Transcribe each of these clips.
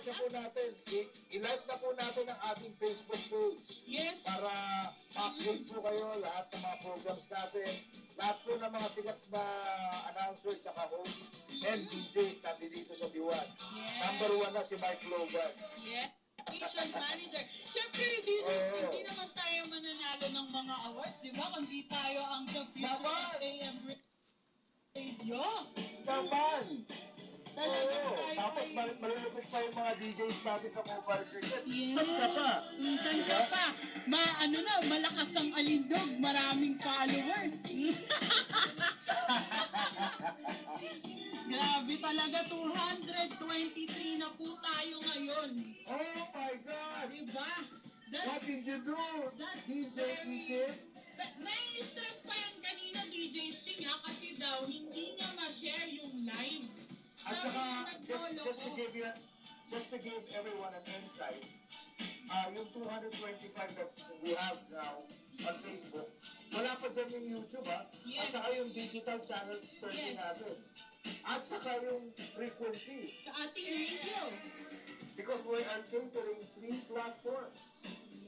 i-like na po natin. I-like na po natin ang ating Facebook page. Yes. Para ma-update po kayo lahat ng mga programs natin. Lahat po ng mga sikat na announcer tsaka host and DJs natin dito sa Diwan. Yes. Number 1 na si Mike Logan. Yes. Station manager. Siyempre, DJs, hindi naman tayo mananalo ng mga awards, di ba? Kundi tayo ang the future of AM Radio. Naman! Talaga tayo Tapos ay... malulupit pa yung mga DJs natin sa mobile circuit. Yes. Saan ka pa? Minsan ka pa. Malakas ang alindog. Maraming followers. Grabe talaga, 223 na po tayo ngayon. Oh my God! Diba? What did you do? DJ Ikip? Nai-stress pa yan kanina, DJ Sting, ha? Kasi daw, hindi niya ma-share yung live. At saka, just to give everyone an insight, yung 225 that we have now on Facebook, wala pa dyan yung YouTube, ha? Yes. At saka yung digital channel 30 Yes. natin. At saka yung frequency. Sa ating radio. Because we are catering 3 platforms.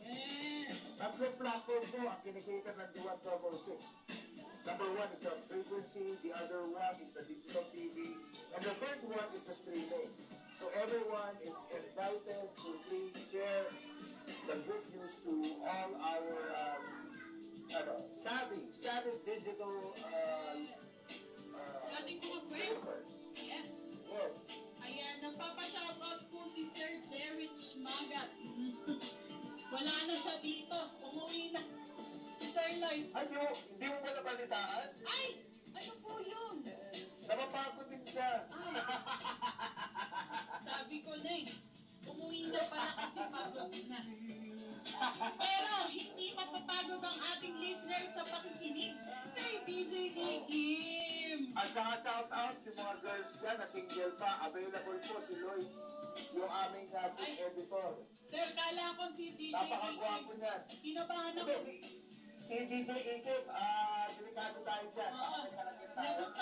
Yes. Tatlong platform po ang kinikita ng Diwan 1206. Number 1 is the frequency, the other one is the digital TV, and the third one is the streaming. So everyone is invited to please share the good news to all our savvy digital Sa ating mga friends. members. Yes. Yes. Ayan, nagpapa-shoutout po si Sir Jerich Magat. Wala na siya dito. Umuwi na. Si Sir Lloyd. Ay, hindi mo ba nabalitaan? Ay! Ano po yun? Napapagod din siya. Sabi ko na eh. Umuwi na pala kasi pagod na. Pero hindi mapapagod ang ating listeners sa pakikinig kay DJ Kim. At saka shout out yung mga girls dyan na single pa. Available po si Lloyd, yung aming chief editor. Sir, kala ko si DJ Napakagwapo Kim. niyan. Kinabahan Hindi, ako. si DJ Ikip, delikado tayo dyan. Oo. Pakikalagin tayo. Lagot